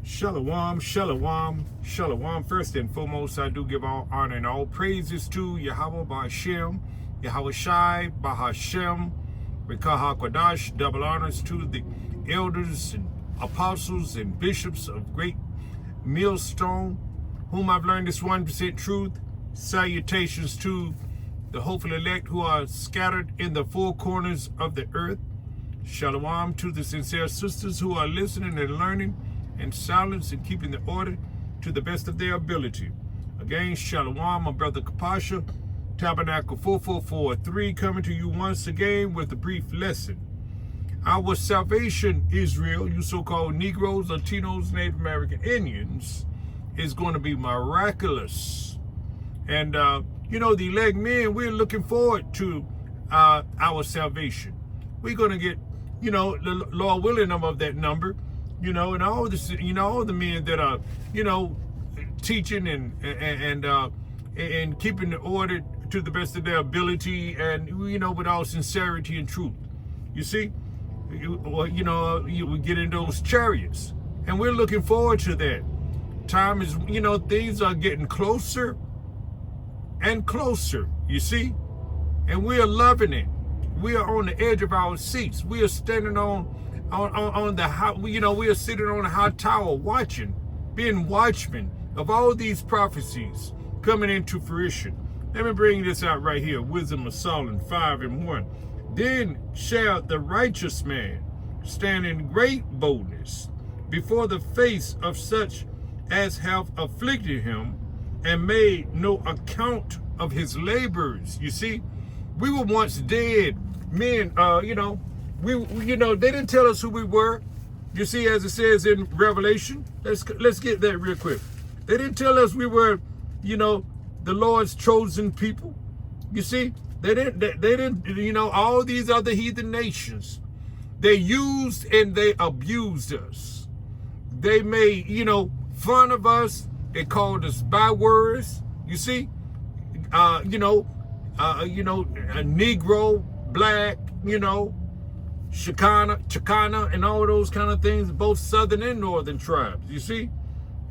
Shalom, shalom, shalom. First and foremost, I do give all honor and all praises to Yahweh Ba'Shem, Yahweh Shai, Bahashem, Rikah HaKodash. Double honors to the elders and apostles and bishops of great millstone, whom I've learned this 1% truth. Salutations to the hopeful elect who are scattered in the four corners of the earth. Shalom to the sincere sisters who are listening and learning and silence and keeping the order to the best of their ability. Again, shalom, my brother Kapasha, Tabernacle 4443, coming to you once again with a brief lesson. Our salvation, Israel, you so-called Negroes, Latinos, Native American Indians, is going to be miraculous. And, the elect men, we're looking forward to our salvation. We're going to get, the Lord willing, of that number. And all this, all the men that are, teaching and keeping the order to the best of their ability, and with all sincerity and truth. You see, we get in those chariots, and we're looking forward to that. Time is, things are getting closer and closer. You see, and we are loving it. We are on the edge of our seats. We are standing on the high, we are sitting on a high tower watching, being watchmen of all these prophecies coming into fruition. Let me bring this out right here. Wisdom of Solomon 5:1. Then shall the righteous man stand in great boldness before the face of such as have afflicted him and made no account of his labors. You see, we were once dead men, they didn't tell us who we were. You see, as it says in Revelation, let's get that real quick. They didn't tell us we were, the Lord's chosen people. You see, they didn't, all these other heathen nations, they used and they abused us. They made, fun of us. They called us bywords. You see, a Negro, black, Chicana, and all those kind of things, both southern and northern tribes, you see?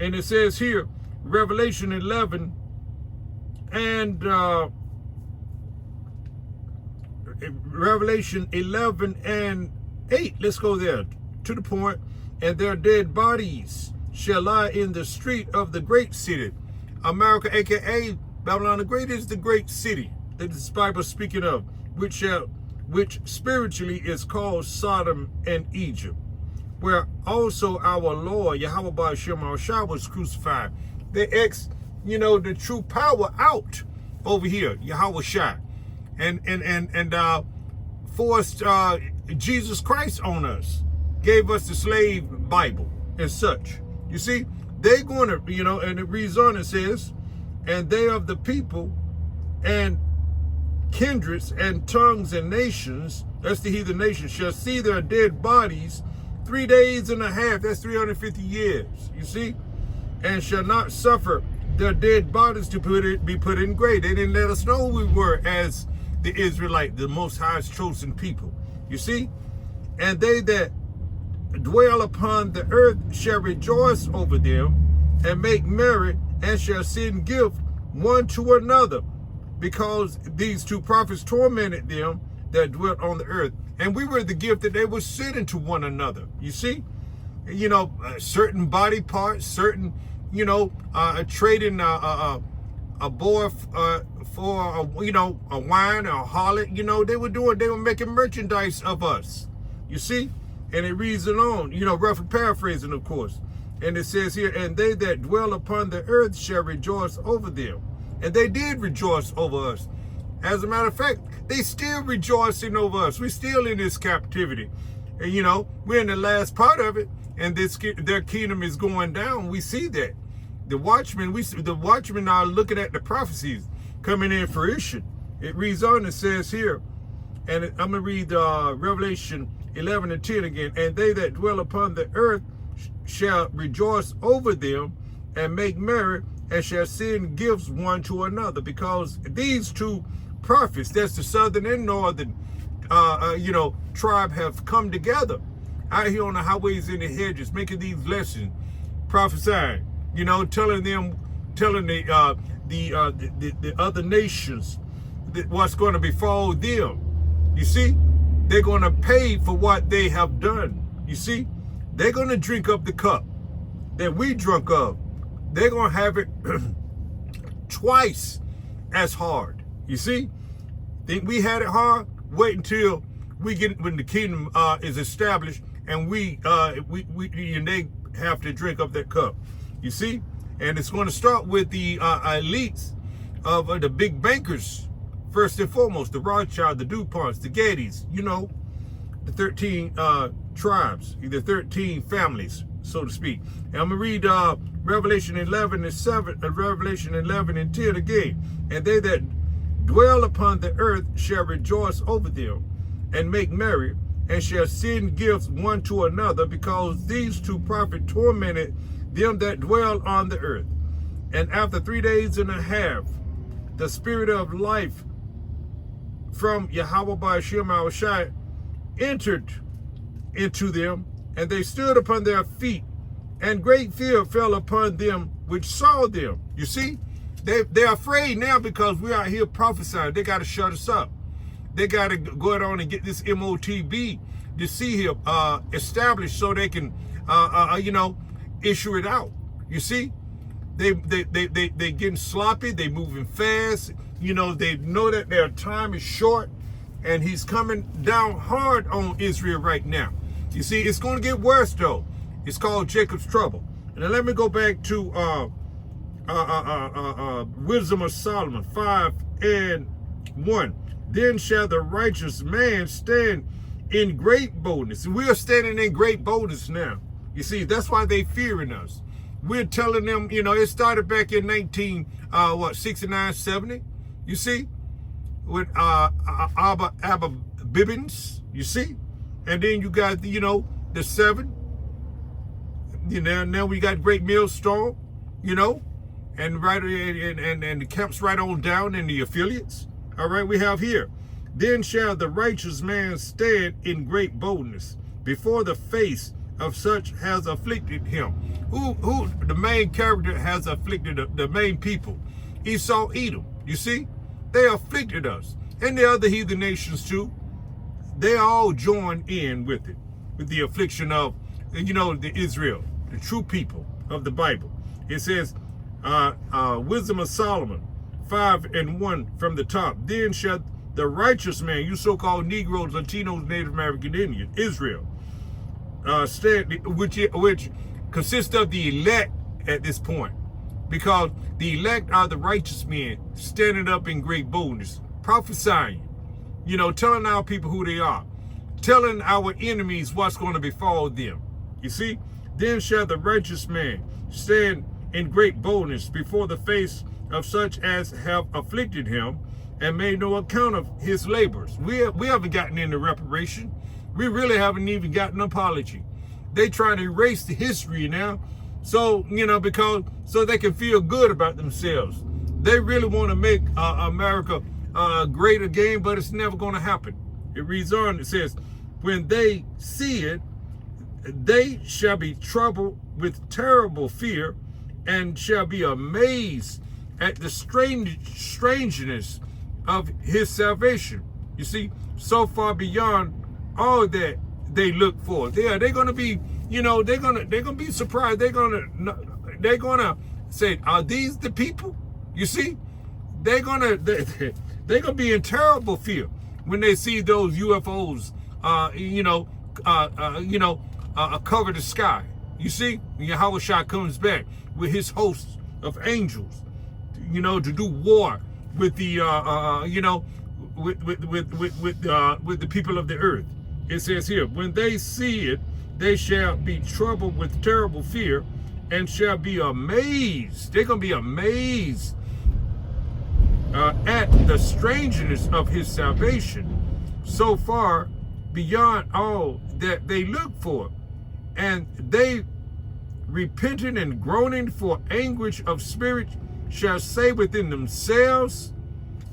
And it says here, Revelation 11 and Revelation 11 and 8, let's go there to the point. And their dead bodies shall lie in the street of the great city. America, aka Babylon the Great, is the great city that this Bible is speaking of, which spiritually is called Sodom and Egypt, where also our Lord Yahweh Ba'Shem Al-Shah was crucified. They the true power out over here, Yahweh Shai, and forced Jesus Christ on us, gave us the slave Bible and such. You see, they're going to, and it reads on, it says, and they of the people and kindreds and tongues and nations, that's the heathen nations, shall see their dead bodies 3 days and a half, that's 350 years, you see, and shall not suffer their dead bodies to be put in grave. They didn't let us know who we were as the Israelite, the Most High's chosen people, you see, and they that dwell upon the earth shall rejoice over them and make merry, and shall send gift one to another, because these two prophets tormented them that dwelt on the earth. And we were the gift that they were sending to one another. You see, certain body parts, certain, trading a boy for a wine or a harlot. They were making merchandise of us. You see, and it reads it on, roughly paraphrasing, of course. And it says here, and they that dwell upon the earth shall rejoice over them. And they did rejoice over us. As a matter of fact, they still rejoicing over us. We're still in this captivity. And, we're in the last part of it. And their kingdom is going down. We see that. The watchmen are looking at the prophecies coming in fruition. It reads on, it says here, and I'm going to read Revelation 11 and 10 again. And they that dwell upon the earth shall rejoice over them and make merry, and shall send gifts one to another, because these two prophets, that's the southern and northern tribe, have come together out here on the highways and the hedges, making these lessons, prophesying, telling the other nations that what's going to befall them. You see, they're going to pay for what they have done. You see, they're going to drink up the cup that we drunk of. They're going to have it twice as hard. You see, think we had it hard? Wait until we get when the kingdom is established, and we and they have to drink up that cup. You see, and it's going to start with the elites of the big bankers. First and foremost, the Rothschild, the DuPonts, the Gettys, the 13 tribes, the 13 families, so to speak. And I'm going to read Revelation 11 and 7, Revelation 11 and 10 again. And they that dwell upon the earth shall rejoice over them and make merry, and shall send gifts one to another, because these two prophets tormented them that dwell on the earth. And after 3 days and a half, the spirit of life from Yahweh by Hashem Shai entered into them, and they stood upon their feet, and great fear fell upon them which saw them. You see, they're afraid now because we're out here prophesying. They got to shut us up. They got to go on and get this MOTB to see here established so they can, issue it out. You see, they getting sloppy. They moving fast. They know that their time is short, and he's coming down hard on Israel right now. You see, it's going to get worse though. It's called Jacob's trouble. And then let me go back to Wisdom of Solomon 5:1. Then shall the righteous man stand in great boldness. And we are standing in great boldness now. You see, that's why they fearing us. We're telling them, it started back in 69, 70. You see, with Abba Bibbins, you see, and then you got the 7. Now we got Great Millstone, and right and the camps right on down in the affiliates. All right, we have here. Then shall the righteous man stand in great boldness before the face of such has afflicted him. Who the main character has afflicted the main people? Esau, Edom. You see, they afflicted us, and the other heathen nations too. They all join in with it, with the affliction of the Israel, the true people of the Bible. It says, Wisdom of Solomon 5:1 from the top. Then shall the righteous man, you so-called Negroes, Latinos, Native American Indian, Israel, which consists of the elect at this point, because the elect are the righteous men standing up in great boldness, prophesying, telling our people who they are, telling our enemies what's going to befall them. You see, then shall the righteous man stand in great boldness before the face of such as have afflicted him, and made no account of his labors. We haven't gotten into reparation. We really haven't even gotten an apology. They trying to erase the history now, so because so they can feel good about themselves. They really want to make America great again, but it's never going to happen. It reads on. It says, when they see it, they shall be troubled with terrible fear, and shall be amazed at the strangeness of his salvation. You see, so far beyond all that they look for. They're going to be, they're going to be surprised. They're going to say, are these the people? You see, they're going to be in terrible fear when they see those UFOs, cover the sky. You see, when Yahweh Shai comes back with his hosts of angels, to do war with the, with the people of the earth. It says here, when they see it, they shall be troubled with terrible fear, and shall be amazed. They're going to be amazed at the strangeness of his salvation, so far beyond all that they look for. And they, repenting and groaning for anguish of spirit, shall say within themselves,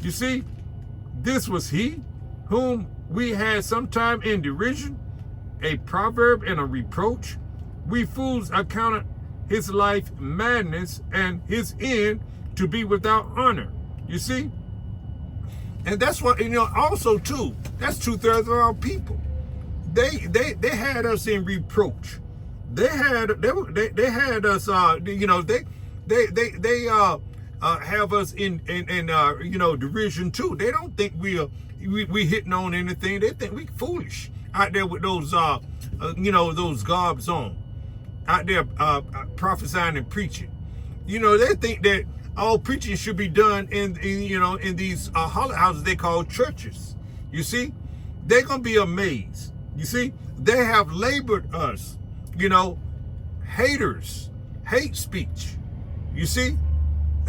you see, this was he whom we had sometime in derision, a proverb and a reproach. We fools accounted his life madness, and his end to be without honor. You see? And that's what, also too, that's 2/3 of our people. They had us in reproach. They had us, they have us in derision too. They don't think we hitting on anything. They think we foolish out there with those those garbs on, out there prophesying and preaching. They think that all preaching should be done in these holiday houses they call churches. You see, they're gonna be amazed. You see, they have labored us, haters, hate speech. You see,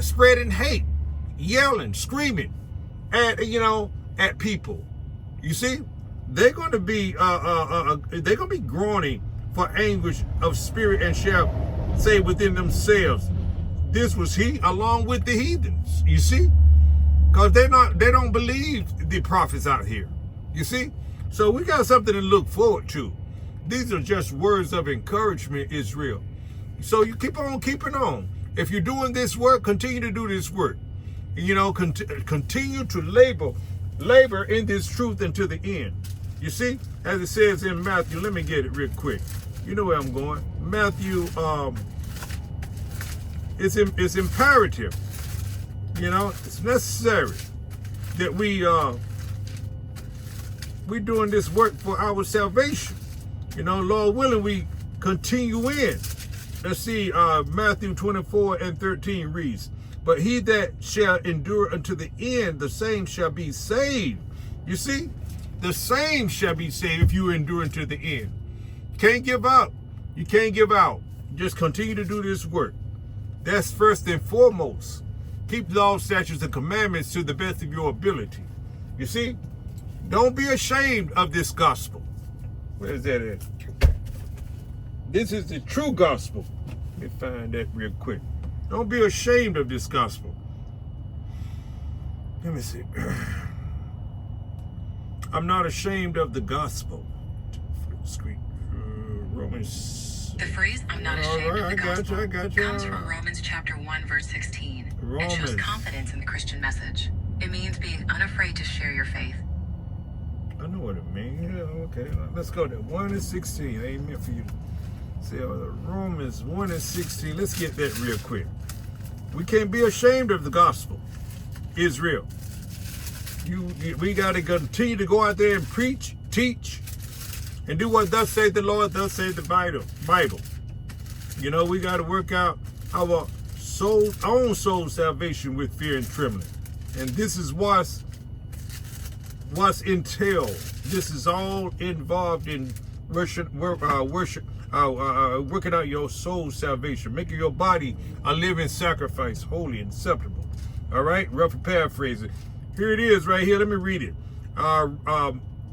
spreading hate, yelling, screaming at people. You see, they're gonna be groaning for anguish of spirit, and shall say within themselves, this was he, along with the heathens. You see, because they don't believe the prophets out here. You see, so we got something to look forward to. These are just words of encouragement, Israel. So you keep on keeping on. If you're doing this work, continue to do this work. Continue to labor in this truth until the end. You see, as it says in Matthew, let me get it real quick. You know where I'm going. Matthew, it's imperative, it's necessary that we're doing this work for our salvation. Lord willing, we continue in. Let's see, Matthew 24:13 reads, but he that shall endure unto the end, the same shall be saved. You see, the same shall be saved if you endure unto the end. Can't give up. You can't give out. Just continue to do this work. That's first and foremost. Keep the law, statutes, and commandments to the best of your ability. You see, don't be ashamed of this gospel. Where is that at? This is the true gospel. Let me find that real quick. Don't be ashamed of this gospel. Let me see. I'm not ashamed of the gospel. Screen. Romans. The phrase "I'm not ashamed of the gospel" comes from Romans chapter 1, verse 16. It shows confidence in the Christian message. It means being unafraid to share your faith. I know what it means. Yeah, okay, let's go to 1:16. Amen for you. See, Romans 1:16. Let's get that real quick. We can't be ashamed of the gospel, Israel. We got to continue to go out there and preach, teach, and do what thus saith the Lord, thus saith the Bible. We got to work out our own soul salvation with fear and trembling. And this is what's entailed. This is all involved in working out your soul salvation, making your body a living sacrifice, holy and acceptable. All right, rough paraphrase it. Here it is right here. Let me read it.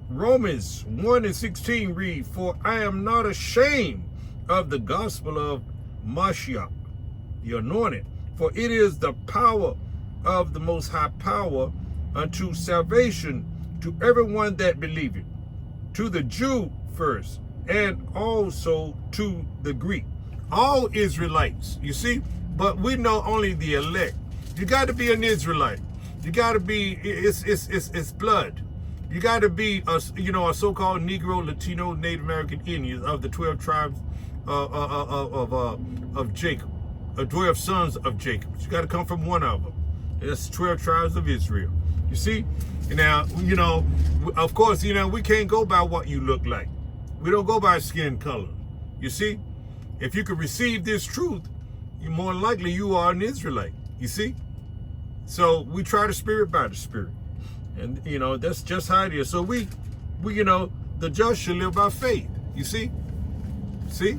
Romans 1:16 read, for I am not ashamed of the gospel of Mashiach, the anointed, for it is the power of the most high power unto salvation to everyone that believeth, to the Jew first, and also to the Greek. All Israelites, you see, but we know only the elect. You got to be an Israelite. You got to be, it's blood. You got to be a so-called Negro, Latino, Native American Indians of the 12 tribes of Jacob, 12 sons of Jacob. You got to come from one of them. That's 12 tribes of Israel. You see? Now, of course, we can't go by what you look like. We don't go by skin color. You see? If you can receive this truth, you're more likely you are an Israelite. You see? So we try the spirit by the spirit. And, that's just how it is. So we the just shall live by faith. You see? See?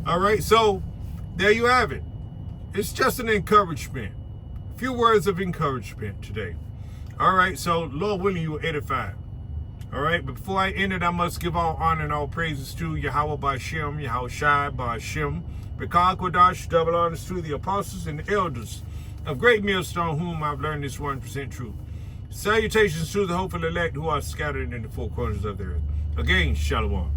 All right. So there you have it. It's just an encouragement. A few words of encouragement today. All right. So Lord willing, you will edify. All right. But before I end it, I must give all honor and all praises to Yahweh Ba'Shem, Yahweh Shai Ba'Shem, Bekah Kodash, double honors to the apostles and the elders of Great Millstone, whom I've learned this 1% truth. Salutations to the hopeful elect who are scattered in the four corners of the earth. Again, Shalom.